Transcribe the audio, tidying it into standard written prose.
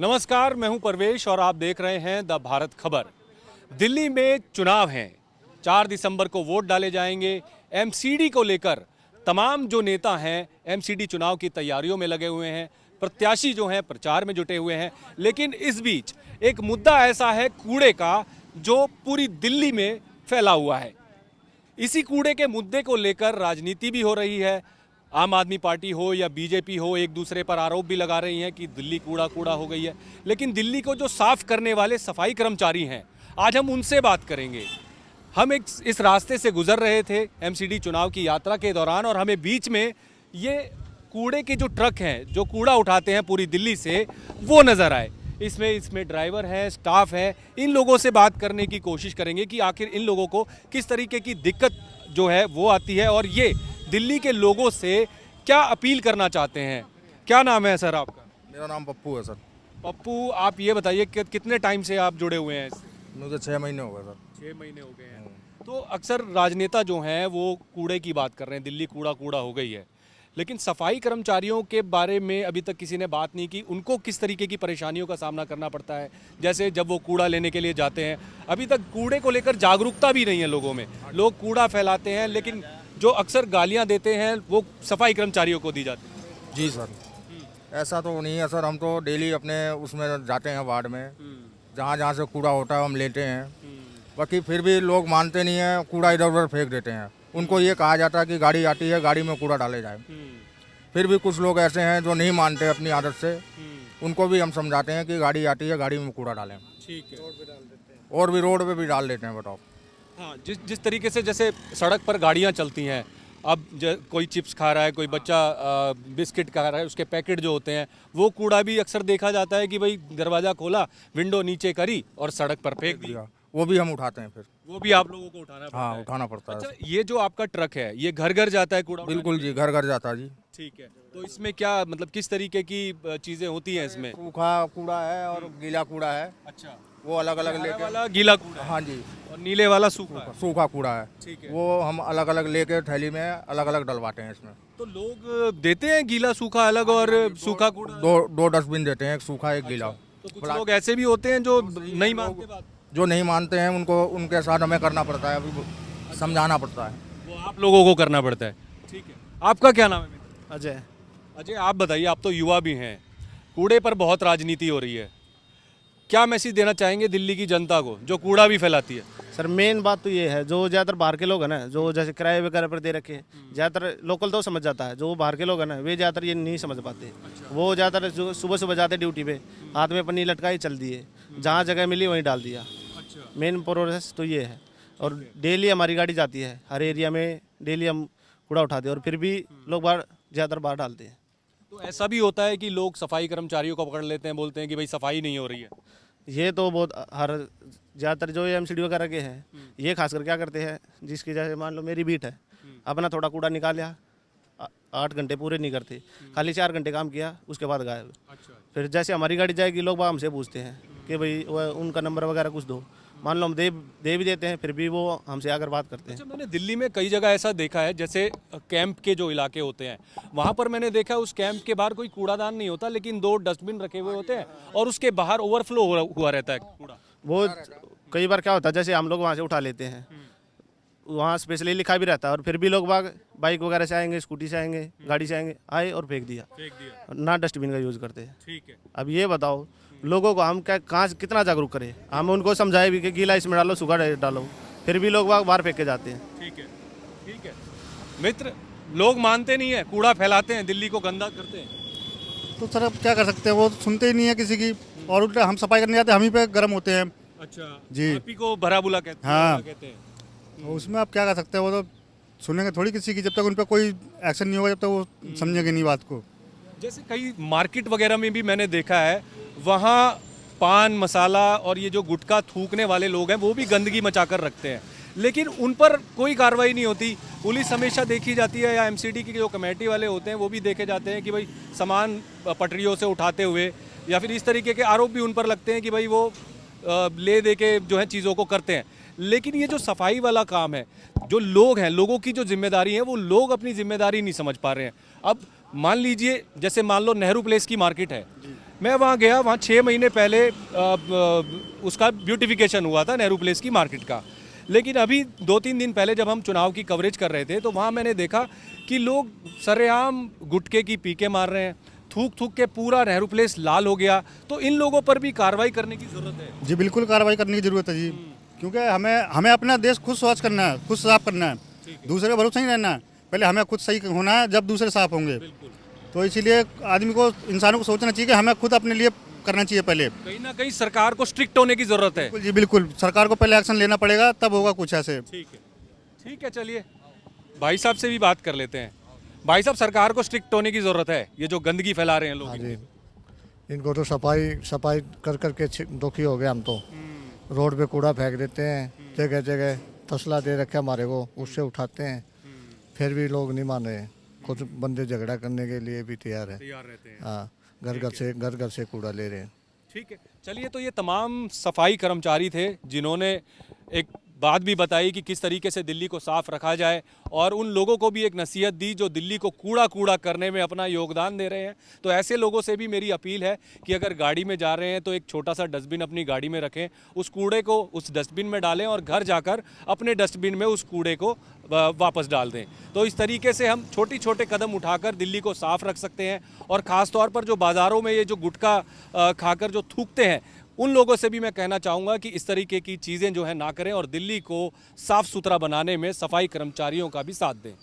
नमस्कार, मैं हूं परवेश और आप देख रहे हैं द भारत खबर। दिल्ली में चुनाव हैं। 4 दिसंबर को वोट डाले जाएंगे। एमसीडी को लेकर तमाम जो नेता हैं एमसीडी चुनाव की तैयारियों में लगे हुए हैं। प्रत्याशी जो हैं प्रचार में जुटे हुए हैं। लेकिन इस बीच एक मुद्दा ऐसा है कूड़े का जो पूरी दिल्ली में फैला हुआ है। इसी कूड़े के मुद्दे को लेकर राजनीति भी हो रही है। आम आदमी पार्टी हो या बीजेपी हो, एक दूसरे पर आरोप भी लगा रही हैं कि दिल्ली कूड़ा कूड़ा हो गई है। लेकिन दिल्ली को जो साफ करने वाले सफाई कर्मचारी हैं, आज हम उनसे बात करेंगे। हम इस रास्ते से गुजर रहे थे एमसीडी चुनाव की यात्रा के दौरान और हमें बीच में ये कूड़े के जो ट्रक हैं जो कूड़ा उठाते हैं पूरी दिल्ली से, वो नज़र आए। इसमें ड्राइवर है, स्टाफ है। इन लोगों से बात करने की कोशिश करेंगे कि आखिर इन लोगों को किस तरीके की दिक्कत जो है वो आती है और ये दिल्ली के लोगों से क्या अपील करना चाहते हैं। क्या नाम है सर आपका? मेरा नाम पप्पू है सर। पप्पू, आप ये बताइए कि कितने टाइम से आप जुड़े हुए हैं? मुझे 6 महीने हो गए सर। 6 महीने हो गए हैं। तो अक्सर राजनेता जो हैं वो कूड़े की बात कर रहे हैं, दिल्ली कूड़ा कूड़ा हो गई है। लेकिन सफाई कर्मचारियों के बारे में अभी तक किसी ने बात नहीं की। उनको किस तरीके की परेशानियों का सामना करना पड़ता है, जैसे जब वो कूड़ा लेने के लिए जाते हैं। अभी तक कूड़े को लेकर जागरूकता भी नहीं है लोगों में। लोग कूड़ा फैलाते हैं, लेकिन जो अक्सर गालियां देते हैं वो सफाई कर्मचारियों को दी जाती है। जी सर, ऐसा तो नहीं है सर। हम तो डेली अपने उसमें जाते हैं वार्ड में, जहाँ जहाँ से कूड़ा होता है हम लेते हैं। बाकी फिर भी लोग मानते नहीं हैं, कूड़ा इधर उधर फेंक देते हैं। उनको ये कहा जाता है कि गाड़ी आती है, गाड़ी में कूड़ा डाले जाए। फिर भी कुछ लोग ऐसे हैं जो नहीं मानते अपनी आदत से। उनको भी हम समझाते हैं कि गाड़ी आती है, गाड़ी में कूड़ा डालें। ठीक है। और भी रोड पे भी डाल देते हैं। बताओ। हाँ, जिस तरीके से जैसे सड़क पर गाड़ियाँ चलती हैं, अब कोई चिप्स खा रहा है, कोई बच्चा बिस्किट खा रहा है, उसके पैकेट जो होते हैं वो कूड़ा भी अक्सर देखा जाता है कि भाई दरवाज़ा खोला, विंडो नीचे करी और सड़क पर फेंक दिया। वो भी हम उठाते हैं। फिर वो भी आप लोगों को उठाना पड़ता है? हाँ, उठाना पड़ता है। अच्छा, ये जो आपका ट्रक है ये घर घर जाता है कूड़ा? बिल्कुल जी, घर घर जाता है जी। ठीक है। तो इसमें क्या मतलब किस तरीके की चीज़ें होती हैं इसमें? सूखा कूड़ा है और गीला कूड़ा है। अच्छा, वो अलग अलग हरा लेके। वाला गीला कूड़ा है हाँ जी। और नीले वाला सूखा है। सूखा कूड़ा है। ठीक है। वो हम अलग अलग लेके थैली में अलग अलग डलवाते हैं इसमें। तो लोग देते हैं गीला सूखा अलग और सूखा कूड़ा? दो डस्टबिन देते हैं, एक सूखा एक गीला। तो कुछ लोग ऐसे भी होते हैं जो नहीं मानते बात? जो नहीं मानते हैं उनको उनके साथ हमें करना पड़ता है, अभी समझाना पड़ता है। वो आप लोगों को करना पड़ता है। ठीक है। आपका क्या नाम है मित्र? अजय। अजय, आप बताइए, आप तो युवा भी हैं, कूड़े पर बहुत राजनीति हो रही है। क्या मैसेज देना चाहेंगे दिल्ली की जनता को जो कूड़ा भी फैलाती है? सर मेन बात तो ये है, जो ज़्यादातर बाहर के लोग हैं ना, जो जैसे किराए वगैरह पर दे रखे हैं, ज़्यादातर लोकल तो समझ जाता है। जो बाहर के लोग हैं ना, वे ज़्यादातर ये नहीं समझ पाते। वो ज़्यादातर सुबह सुबह जाते ड्यूटी पे, हाथ में पन्नी लटकाई चल दिए, जहाँ जगह मिली वहीं डाल दिया। मेन प्रोसेस तो ये है। और डेली हमारी गाड़ी जाती है हर एरिया में, डेली हम कूड़ा उठाते हैं और फिर भी लोग बाहर ज़्यादातर बाहर डालते हैं। तो ऐसा भी होता है कि लोग सफाई कर्मचारियों को पकड़ लेते हैं, बोलते हैं कि भाई सफाई नहीं हो रही है। ये तो बहुत हर ज़्यादातर जो एमसीडी वगैरह के हैं, ये खासकर क्या करते हैं, जिसकी जैसे मान लो मेरी बीट है, अपना थोड़ा कूड़ा निकाला, 8 घंटे पूरे नहीं करते, खाली 4 घंटे काम किया, उसके बाद गायब। फिर जैसे हमारी गाड़ी जाएगी, लोग हमसे पूछते हैं कि भाई उनका नंबर वगैरह कुछ दो। मान लो हम दे भी देते हैं, फिर भी वो हमसे आकर बात करते हैं। अच्छा, मैंने दिल्ली में कई जगह ऐसा देखा है, जैसे कैंप के जो इलाके होते हैं वहाँ पर मैंने देखा उस कैंप के बाहर कोई कूड़ादान नहीं होता, लेकिन 2 डस्टबिन रखे हुए होते हैं और उसके बाहर ओवरफ्लो हुआ रहता है कूड़ा। वो कई बार क्या होता है, जैसे हम लोग वहाँ से उठा लेते हैं, वहाँ स्पेशली लिखा भी रहता है, और फिर भी लोग बाइक वगैरह से आएंगे, स्कूटी से आएंगे, गाड़ी से आएंगे, आए और फेंक दिया, ना डस्टबिन का यूज़ करते हैं। ठीक है। अब ये बताओ लोगों को हम क्या कहाँ कितना जागरूक करें? हम उनको समझाए भी कि गीला इसमें डालो, सूखा डालो, फिर भी लोग बाहर फेंक के जाते हैं। ठीक है, ठीक है। मित्र, लोग मानते नहीं है, कूड़ा फैलाते हैं, दिल्ली को गंदा करते हैं। तो सर अब क्या कर सकते हैं, वो सुनते ही नहीं है किसी की, और उल्टा हम सफाई करने जाते हैं हम ही पे गर्म होते हैं। अच्छा जी। आप ही को भरा बुला कहते हैं? हाँ। कहते हैं। तो उसमें आप क्या कर सकते हैं, वो तो सुनेंगे थोड़ी किसी की, जब तक उन पर कोई एक्शन नहीं होगा, जब तक वो समझेंगे नहीं बात को। जैसे कई मार्केट वगैरह में भी मैंने देखा है, वहाँ पान मसाला और ये जो गुटखा थूकने वाले लोग हैं वो भी गंदगी मचा कर रखते हैं, लेकिन उन पर कोई कार्रवाई नहीं होती। पुलिस हमेशा देखी जाती है, या एमसीडी की जो कमेटी वाले होते हैं वो भी देखे जाते हैं कि भाई सामान पटरियों से उठाते हुए, या फिर इस तरीके के आरोप भी उन पर लगते हैं कि भाई वो ले दे के जो है चीज़ों को करते हैं। लेकिन ये जो सफाई वाला काम है, जो लोग हैं, लोगों की जो जिम्मेदारी है, वो लोग अपनी जिम्मेदारी नहीं समझ पा रहे हैं। अब मान लीजिए जैसे मान लो नेहरू प्लेस की मार्केट है, मैं वहाँ गया, वहाँ 6 महीने पहले उसका ब्यूटिफिकेशन हुआ था नेहरू प्लेस की मार्केट का। लेकिन अभी 2-3 दिन पहले जब हम चुनाव की कवरेज कर रहे थे तो वहाँ मैंने देखा कि लोग सरेआम गुटखे की पीके मार रहे हैं, थूक थूक के पूरा नेहरू प्लेस लाल हो गया। तो इन लोगों पर भी कार्रवाई करने की ज़रूरत है। जी बिल्कुल कार्रवाई करने की ज़रूरत है जी, क्योंकि हमें अपना देश खुद स्वच्छ करना है, खुद साफ करना है, दूसरे का भरोसा नहीं रहना है। पहले हमें खुद सही होना है, जब दूसरे साफ होंगे। तो इसीलिए आदमी को, इंसानों को सोचना चाहिए कि हमें खुद अपने लिए करना चाहिए। पहले कहीं ना कहीं सरकार को स्ट्रिक्ट होने की ज़रूरत है। बिल्कुल जी बिल्कुल, सरकार को पहले एक्शन लेना पड़ेगा, तब होगा कुछ ऐसे। ठीक है, चलिए भाई साहब से भी बात कर लेते हैं। भाई साहब, सरकार को स्ट्रिक्ट होने की ज़रूरत है, ये जो गंदगी फैला रहे हैं लोग। हाँ जी, इनको तो सफाई कर करके दुखी हो गए हम तो। रोड पे कूड़ा फेंक देते हैं, जगह जगह तसला दे रखे हमारे को, उससे उठाते हैं, फिर भी लोग नहीं मान रहे। कुछ बंदे झगड़ा करने के लिए भी तैयार रहते हैं। हाँ, घर से कूड़ा ले रहे हैं। ठीक है, चलिए, तो ये तमाम सफाई कर्मचारी थे जिन्होंने एक बात भी बताई कि किस तरीके से दिल्ली को साफ रखा जाए, और उन लोगों को भी एक नसीहत दी जो दिल्ली को कूड़ा करने में अपना योगदान दे रहे हैं। तो ऐसे लोगों से भी मेरी अपील है कि अगर गाड़ी में जा रहे हैं तो एक छोटा सा डस्टबिन अपनी गाड़ी में रखें, उस कूड़े को उस डस्टबिन में डालें और घर जाकर अपने डस्टबिन में उस कूड़े को वापस डाल दें। तो इस तरीके से हम छोटे कदम उठाकर दिल्ली को साफ रख सकते हैं। और ख़ास तौर पर जो बाज़ारों में ये जो गुटखा खाकर जो थूकते हैं, उन लोगों से भी मैं कहना चाहूँगा कि इस तरीके की चीज़ें जो है ना करें और दिल्ली को साफ़ सुथरा बनाने में सफाई कर्मचारियों का भी साथ दें।